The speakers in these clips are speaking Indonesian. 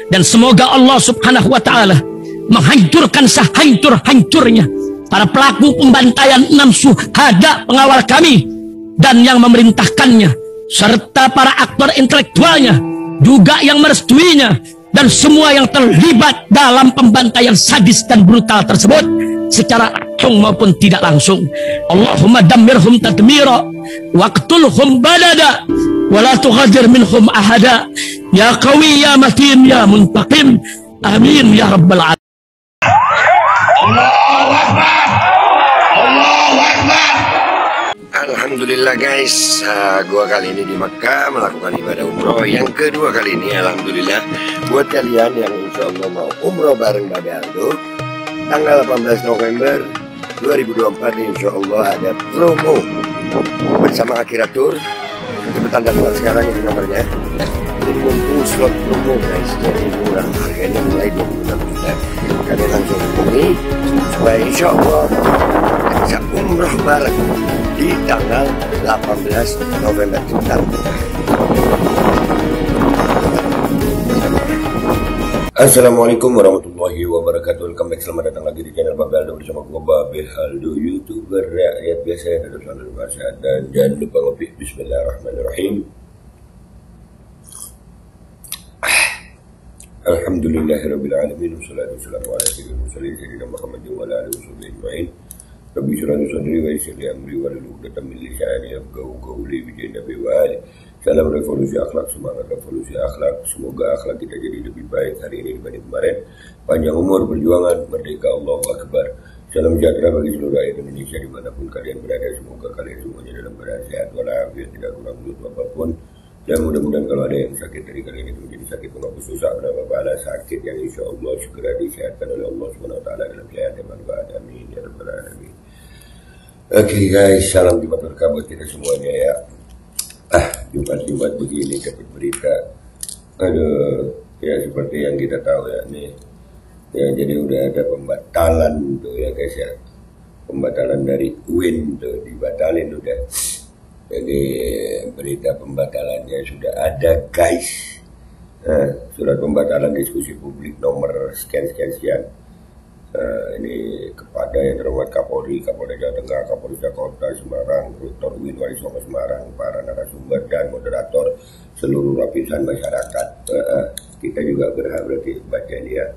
Dan semoga Allah subhanahu wa ta'ala menghancurkan sehancur-hancurnya para pelaku pembantaian 6 syuhada pengawal kami dan yang memerintahkannya, serta para aktor intelektualnya juga yang merestuinya, dan semua yang terlibat dalam pembantaian sadis dan brutal tersebut secara langsung maupun tidak langsung. Allahumma dammirhum tadmira waqtulhum badada wala tughadir minhum ahada ya qawi ya matin ya muntaqim amin ya rabbal alamin. Allahu Akbar, Allahu Akbar. Alhamdulillah guys, gua kali ini di Makkah melakukan ibadah umroh yang kedua kali ini. Alhamdulillah buat kalian yang insya Allah mau umroh bareng Babe Aldo tanggal 18 November 2024 insya Allah ada promo bersama Akhiratur. Cepetan daftar sekarang, ini nomornya. Jadi mumpung slot promo guys, jadi murah, harganya mulai 26 juta. Kalian langsung hubungi supaya insya Allah bisa umroh bareng di tanggal 18 November mendatang. Assalamualaikum warahmatullahi wabarakatuh. Welcome back, selamat datang lagi di channel Babe Aldo bersama gue Babe Aldo, YouTuber rakyat biasa yang ada selalu bersehat. Dan jangan lupa ngopi. Bismillahirrahmanirrahim. Alhamdulillahirabbil alamin, wassalatu wassalamu ala sayyidil mursalin sayyidina Muhammadin wa ala alihi washabbihi ajma'in. Rabbi shrah li sadri wa yassir li amri wahlul 'uqdatam min lisani yafqahu qawli bi nabi wa ali. Salam revolusi akhlak, semangat revolusi akhlak. Semoga akhlak kita jadi lebih baik hari ini dibanding kemarin. Panjang umur, perjuangan, merdeka, Allahu Akbar. Salam sejahtera bagi seluruh rakyat Indonesia dimanapun kalian berada. Semoga kalian semuanya dalam keadaan sehat walafiat, tidak kurang butuh apapun. Dan mudah-mudahan kalau ada yang sakit dari kalian itu menjadi sakit menghapus susah, menambah pahala sakit yang insya Allah segera disehatkan oleh Allah SWT dalam sehat dan manfaat. Amin ya rabbal alamin. Oke guys, salam Jumat berkah buat kita semuanya ya. Jumat begini dapat berita, aduh ya seperti yang kita tahu ya nih ya, jadi udah ada pembatalan tuh ya guys ya, pembatalan dari UIN tuh dibatalin udah. Jadi berita pembatalannya sudah ada guys. Surat pembatalan diskusi publik nomor sekian. Ini kepada yang terhormat Kapolri, Kapolda Jawa Tengah, Kapolda Kota Semarang, Rektor UIN Wali Songo Semarang, para narasumber dan moderator, seluruh lapisan masyarakat. Kita juga berhak berarti baca ini ya.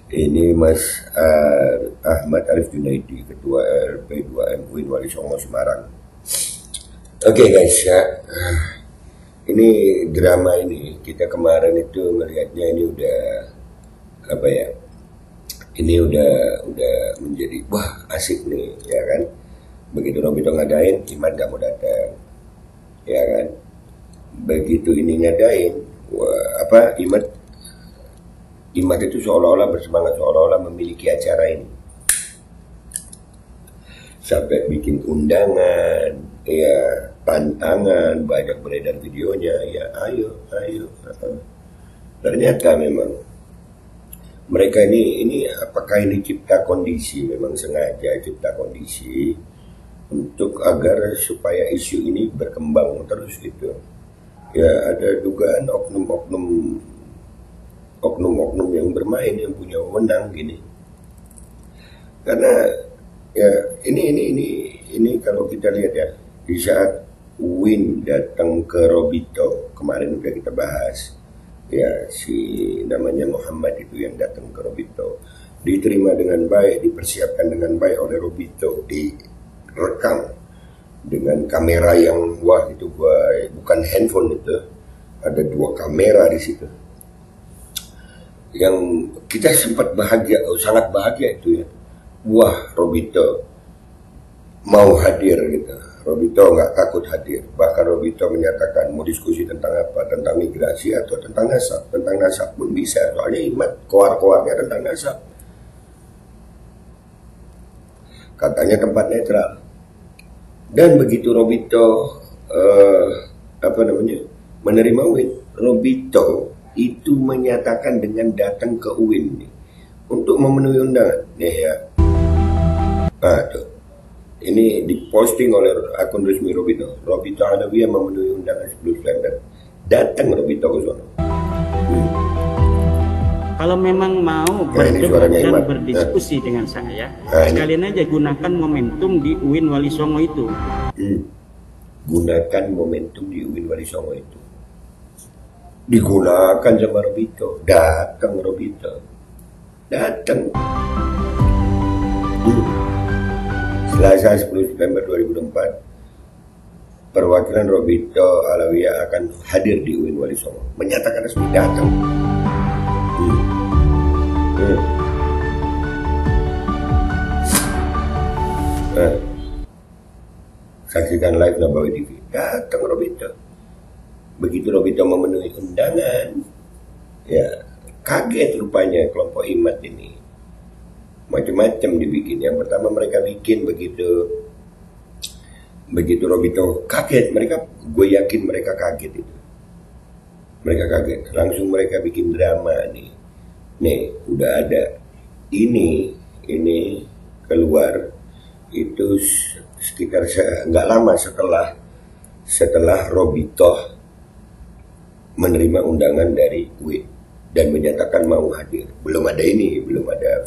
Ini Mas Ahmad Arif Junaidi, Ketua RP2M UIN Wali Songo Semarang. Oke guys ya, ini drama ini kita kemarin itu melihatnya ini udah apa ya? Ini udah menjadi wah asik nih ya kan. Begitu Robito ngadain, Iman gak mau datang, ya kan. Begitu ini ngadain, wah, Iman itu seolah-olah bersemangat, seolah-olah memiliki acara ini. Sampai bikin undangan, ya tantangan, banyak beredar videonya, ya ayo. Ternyata memang mereka ini apakah ini cipta kondisi, memang sengaja cipta kondisi untuk agar supaya isu ini berkembang terus gitu. Ya ada dugaan oknum-oknum yang bermain, yang punya wewenang gini. Karena ya ini kalau kita lihat ya, di saat UIN datang ke Robito kemarin udah kita bahas ya, si namanya Muhammad itu yang datang ke Robito diterima dengan baik, dipersiapkan dengan baik oleh Robito, direkam dengan kamera yang wah itu bukan handphone itu, ada 2 kamera di situ. Yang kita sempat bahagia, sangat bahagia itu ya. Wah, Robito mau hadir gitu. Robito nggak takut hadir. Bahkan Robito menyatakan mau diskusi tentang apa, tentang migrasi atau tentang nasab. Tentang nasab pun bisa, soalnya Iman koar-koarnya tentang nasab. Katanya tempat netral. Dan begitu Robito menerima UIN, Robito itu menyatakan dengan datang ke UIN untuk memenuhi undangan. Nih ya. Tuh. Ini diposting oleh akun resmi Robito. Robito Hanafiah memenuhi undangan 10 September. Datang Robito ke sana. Kalau memang mau berdebat dan berdiskusi dengan saya, sekalian aja gunakan momentum di UIN Wali Songo itu. Gunakan momentum di UIN Wali Songo itu. Digunakan sama Robito. Datang Robito. Datang. Selasa 10 September 2024, perwakilan Robito Alawiyah akan hadir di UIN Wali Songo. Menyatakan resmi datang. Saksikan live Nabawi TV. Datang Robito. Begitu Robito memenuhi undangan, ya kaget rupanya kelompok Imat ini. Macam-macam dibikin. Yang pertama mereka bikin begitu Robito kaget, gue yakin mereka kaget itu. Mereka kaget. Langsung mereka bikin drama nih. Nih, udah ada ini keluar itu sekitar nggak lama setelah Robito menerima undangan dari UIN dan menyatakan mau hadir. Belum ada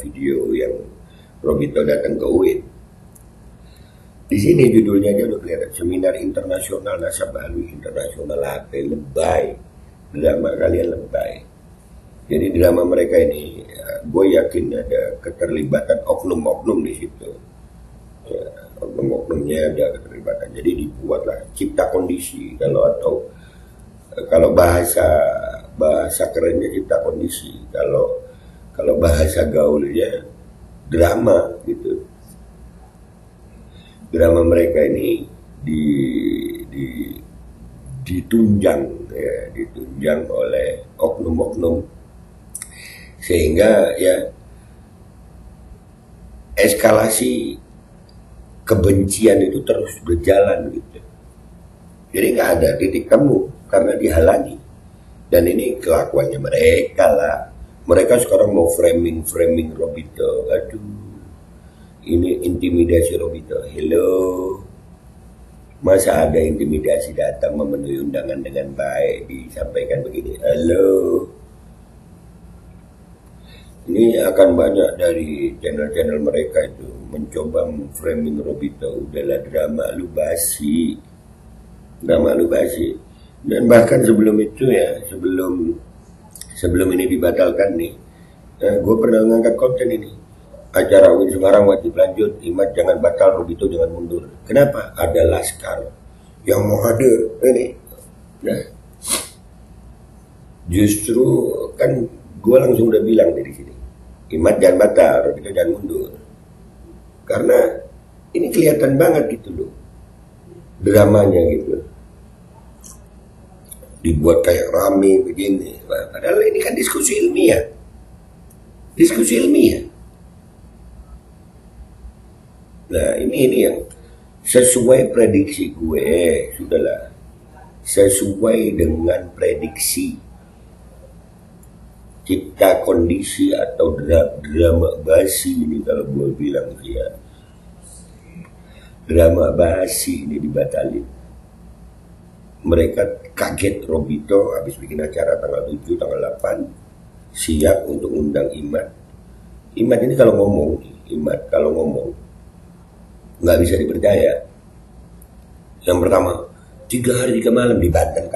video yang Robito datang ke UIN. Di sini judulnya aja udah kelihatan, Seminar Internasional Nasabah Alwi Internasional HP. Lebay, drama kalian lebay. Jadi drama mereka ini, gue yakin ada keterlibatan oknum-oknum di situ. Ya, oknum-oknumnya ada keterlibatan. Jadi dibuatlah cipta kondisi kalau bahasa kerennya cipta kondisi. Kalau bahasa gaulnya drama gitu. Drama mereka ini ditunjang oleh oknum-oknum. Sehingga ya eskalasi kebencian itu terus berjalan gitu. Jadi nggak ada titik temu karena dihalangi. Dan ini kelakuannya mereka lah. Mereka sekarang mau framing Robito. Aduh, ini intimidasi Robito. Hello, masa ada intimidasi datang memenuhi undangan dengan baik disampaikan begini? Halo. Ini akan banyak dari channel-channel mereka itu mencoba framing Robito. Udahlah, drama lu basi. Dan bahkan sebelum itu ya, sebelum ini dibatalkan nih, gue pernah ngangkat konten ini. Acara UIN Semarang wajib lanjut, Imat jangan batal, Robito jangan mundur. Kenapa? Ada Laskar yang mau hadir ini. Nah, justru kan gue langsung udah bilang dari sini, Imat jangan batal, Robito jangan mundur. Karena ini kelihatan banget gitu loh, dramanya gitu. Dibuat kayak rame begini. Padahal ini kan diskusi ilmiah. Nah ini yang sesuai prediksi gue, sudahlah. Sesuai dengan prediksi cipta kondisi atau drama basi ini, kalau gue bilang ya, drama basi ini dibatalin. Mereka kaget Robito habis bikin acara tanggal 7, tanggal 8 siap untuk undang Imat. Imat ini kalau ngomong nggak bisa dipercaya. Yang pertama, 3 hari 3 malam di Banten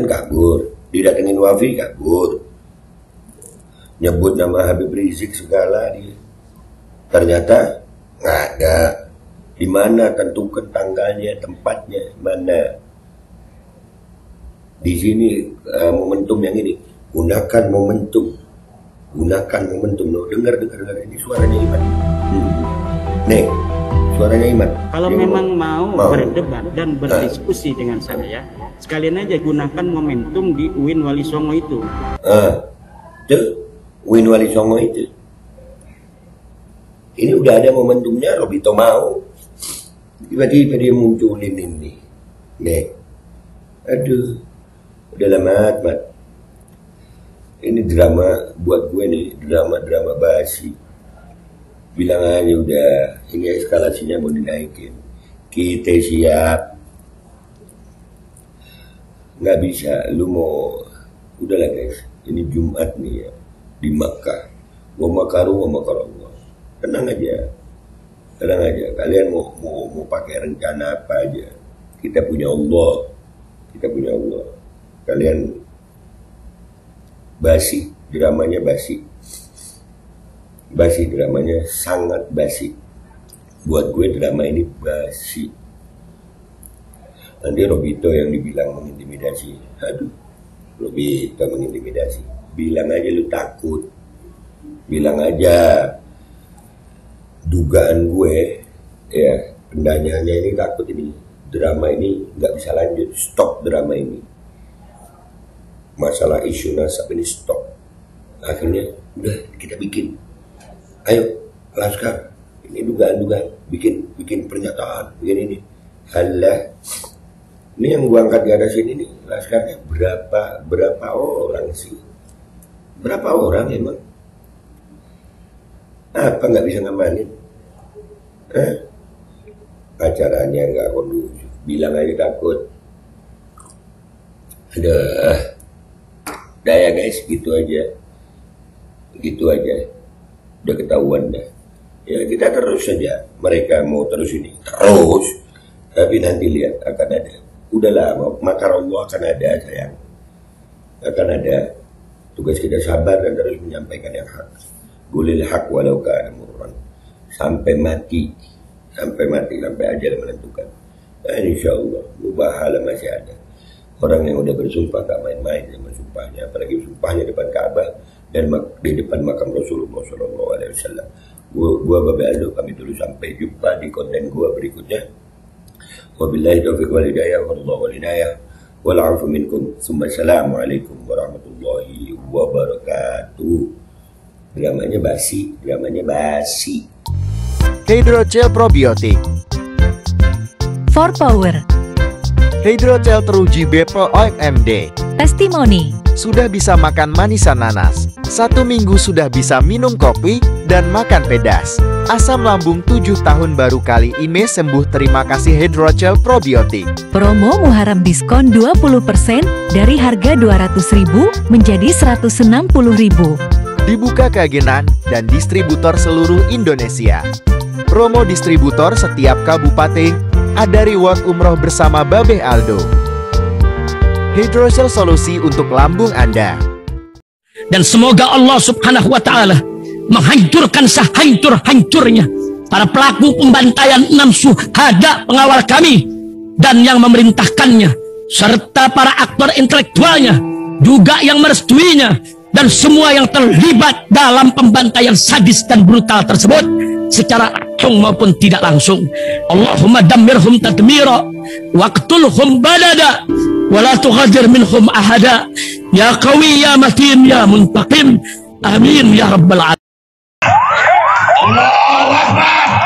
kabur, didatengin Wafi kabur, nyebut nama Habib Rizik segala dia. Ternyata nggak ada. Di mana, tentukan tanggalnya, tempatnya mana. Di sini momentum yang ini, gunakan momentum. Loh, dengar ini suaranya Iman. Nih, suaranya Iman. Kalau memang mau berdebat dan berdiskusi dengan saya, sekalian aja gunakan momentum di UIN Wali Songo itu. UIN Wali Songo itu. Ini udah ada momentumnya, Robito mau. Tiba-tiba dia munculin ini. Nih. Aduh. Udah lama mat. Ini drama buat gue nih, drama basi. Bilang aja udah, ini eskalasinya mau dinaikin. Kita siap. nggak bisa. Lu mau, udahlah guys, ini Jumat nih ya, di Makkah. Wa makaru wa makarallah. Tenang aja. Kalian mau pakai rencana apa aja. Kita punya Allah. Kalian basi, dramanya basi. Dramanya sangat basi. Buat gue drama ini basi. Nanti Robito yang dibilang mengintimidasi. Aduh, Robito mengintimidasi. Bilang aja lu takut. Bilang aja dugaan gue, ya, pendanyanya ini takut ini. Drama ini nggak bisa lanjut. Stop drama ini. Masalah isu nasab ini stop. Akhirnya udah kita bikin. Ayo, Laskar. Ini dugaan-dugaan. Bikin pernyataan. Bikin ini. Halah. Ini yang gua angkat di atas ini nih, Laskarnya berapa orang sih? Berapa orang emang? Apa nggak bisa ngamanin? Acaranya nggak kondusif. Bilang aja takut. Udah ya guys, gitu aja. Udah ketahuan dah. Ya kita terus saja. Mereka mau terus ini. Terus. Tapi nanti lihat akan ada. Udahlah, makar Allah akan ada, sayang. Akan ada. Tugas kita sabar dan terus menyampaikan yang hak. Gulil haq walau kana murran. Sampai mati, sampai ajal menentukan. Nah, insya Allah, pahala masih ada. Orang yang udah bersumpah gak main-main sama sumpahnya, apalagi sumpahnya depan Ka'bah dan di depan makam Rasulullah SAW. Gua Babe Aldo, kami dulu sampai jumpa di konten gua berikutnya. Wabillahi taufiq wal hidayah, wallahu wal hidayah, wal afu minkum. Assalamualaikum warahmatullahi wabarakatuh. Dramanya basi. Hydrogel probiotik 4 Power. Hydrogel teruji Bepro OMD. Testimoni. Sudah bisa makan manisan nanas. 1 minggu sudah bisa minum kopi dan makan pedas. Asam lambung 7 tahun baru kali ini sembuh. Terima kasih Hydrogel probiotik. Promo Muharram diskon 20% dari harga 200.000 menjadi 160.000. Dibuka ke agenan dan distributor seluruh Indonesia. Promo distributor setiap kabupaten. Ada reward umroh bersama Babe Aldo. Hydrogel solusi untuk lambung Anda. Dan semoga Allah Subhanahu wa Ta'ala menghancurkan sehancur-hancurnya para pelaku pembantaian 6 syuhada pengawal kami dan yang memerintahkannya, serta para aktor intelektualnya juga yang merestuinya, dan semua yang terlibat dalam pembantaian sadis dan brutal tersebut secara langsung maupun tidak langsung. Allahumma dammirhum tadmira waqtulhum badada wala tughadir minhum ahada ya qawi ya matin ya muntaqim amin ya rabbal alamin. Allahu akbar.